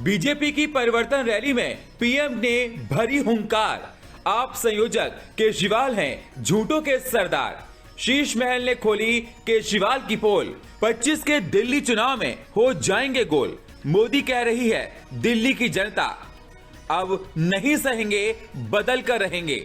BJP की परिवर्तन rally में पीएम ने भरी हुंकार। आप संयोजक केजरीवाल हैं झूठों के सरदार। शीश महल ने खोली केजरीवाल की पोल। 25 के दिल्ली चुनाव में हो जाएंगे गोल। मोदी कह रही है दिल्ली की जनता, अब नहीं सहेंगे, बदल कर रहेंगे।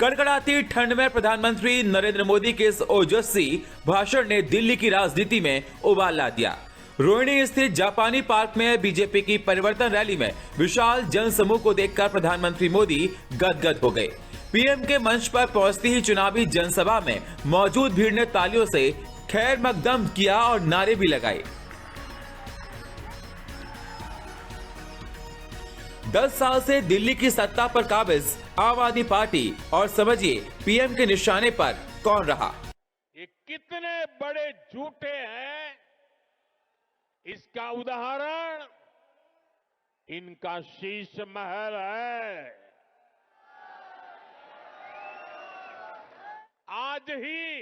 कड़कड़ाती ठंड में प्रधानमंत्री नरेंद्र मोदी के इस ओजस्वी भाषण ने दिल्ली की राजनीति में उबाल ला दिया। रोहिणी स्थित जापानी पार्क में बीजेपी की परिवर्तन रैली में विशाल जनसमूह को देखकर प्रधानमंत्री मोदी गदगद हो गए। पीएम के मंच पर पहुंचती ही चुनावी जनसभा में मौजूद भीड़ ने तालियों से खैर मकदम किया और नारे भी लगाए। 10 साल से दिल्ली की सत्ता पर काबिज आम आदमी पार्टी और समझिए पीएम के निशाने पर कौन रहा। ये कितने बड़े झूठे हैं, इसका उदाहरण इनका शीश महल है। आज ही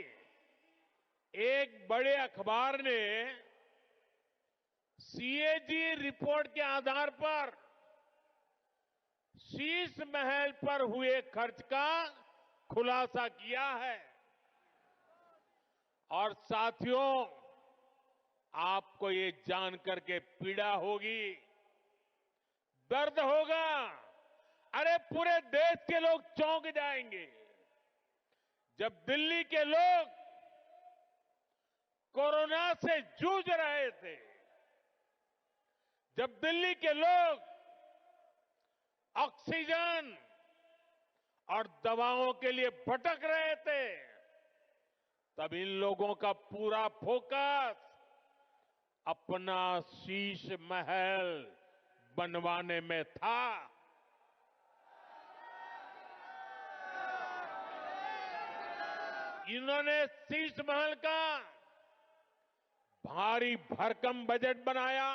एक बड़े अखबार ने सीएजी रिपोर्ट के आधार पर शीश महल पर हुए खर्च का खुलासा किया है। और साथियों, आपको ये जानकर के पीड़ा होगी, दर्द होगा। अरे पूरे देश के लोग चौंक जाएंगे जब दिल्ली के लोग कोरोना से जूझ रहे थे, जब दिल्ली के लोग ऑक्सीजन और दवाओं के लिए भटक रहे थे, तब इन लोगों का पूरा फोकस अपना शीश महल बनवाने में था। इन्होंने शीश महल का भारी भरकम बजट बनाया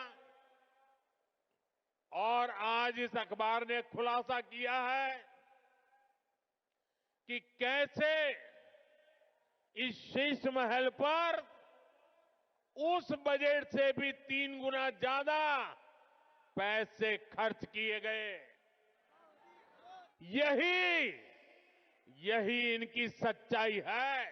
और आज इस अखबार ने खुलासा किया है कि कैसे इस शीश महल पर उस बजट से भी 3 गुना ज्यादा पैसे खर्च किए गए। यही इनकी सच्चाई है।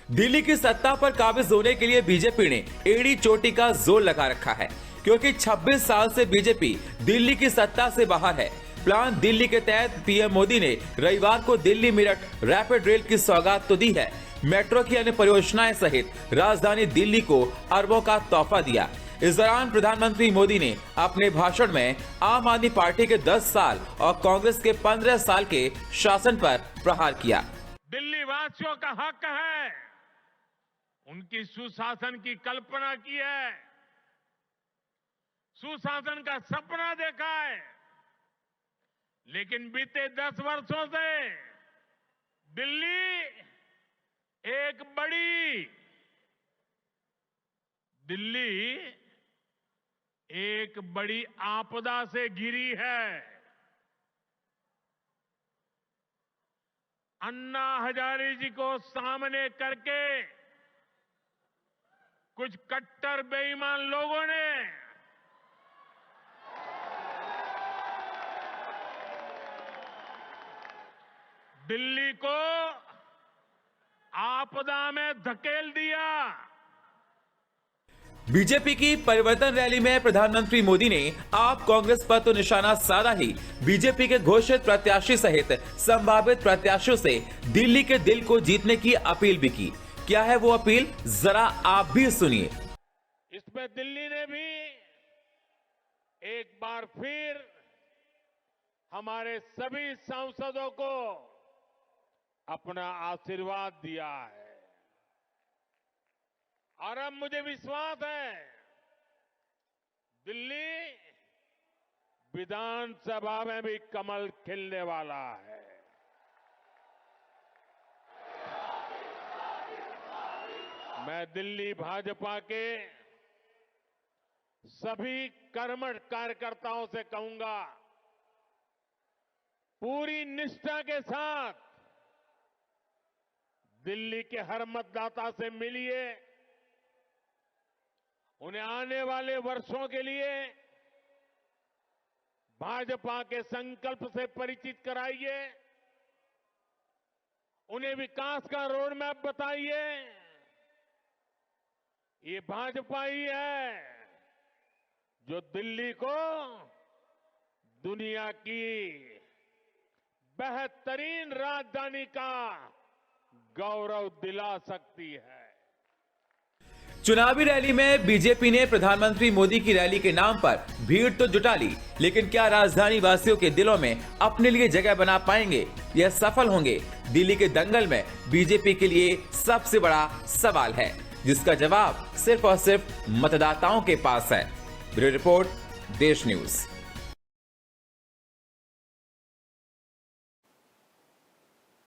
दिल्ली की सत्ता पर काबिज होने के लिए बीजेपी ने एड़ी चोटी का जोर लगा रखा है, क्योंकि 26 साल से बीजेपी दिल्ली की सत्ता से बाहर है। प्लान दिल्ली के तहत पीएम मोदी ने रविवार को दिल्ली मेरठ रैपिड रेल की सौगात तो दी है, मेट्रो की अन्य परियोजनाएं सहित राजधानी दिल्ली को अरबों का तोहफा दिया। इस दौरान प्रधानमंत्री मोदी ने अपने भाषण में आम आदमी पार्टी के 10 साल और कांग्रेस के 15 साल के शासन पर प्रहार किया। दिल्ली वासियों का हक है, उनकी सुशासन की कल्पना की है, सुशासन का सपना देखा है, लेकिन बीते 10 वर्षों से दिल्ली एक बड़ी आपदा से घिरी है। अन्ना हजारे जी को सामने करके कुछ कट्टर बेईमान लोगों ने दिल्ली को आपदा में धकेल दिया। बीजेपी की परिवर्तन रैली में प्रधानमंत्री मोदी ने आप कांग्रेस पर तो निशाना साधा ही बीजेपी के घोषित प्रत्याशी सहित संभावित प्रत्याशियों से दिल्ली के दिल को जीतने की अपील भी की। क्या है वो अपील, जरा आप भी सुनिए। इसमें दिल्ली ने भी एक बार फिर हमारे सभी सांसदों को अपना आशीर्वाद दिया है और अब मुझे विश्वास है दिल्ली विधानसभा में भी कमल खिलने वाला है। मैं दिल्ली भाजपा के सभी कर्मठ कार्यकर्ताओं से कहूंगा, पूरी निष्ठा के साथ दिल्ली के हर मतदाता से मिलिए, उन्हें आने वाले वर्षों के लिए भाजपा के संकल्प से परिचित कराइए, उन्हें विकास का रोड मैप बताइए। ये भाजपा ही है जो दिल्ली को दुनिया की बेहतरीन राजधानी का गौरव दिला सकती है। चुनावी रैली में बीजेपी ने प्रधानमंत्री मोदी की रैली के नाम पर भीड़ तो जुटा ली, लेकिन क्या राजधानी वासियों के दिलों में अपने लिए जगह बना पाएंगे या सफल होंगे? दिल्ली के दंगल में बीजेपी के लिए सबसे बड़ा सवाल है, जिसका जवाब सिर्फ और सिर्फ मतदाताओं के पास है। ब्यूरो रिपोर्ट, देश न्यूज।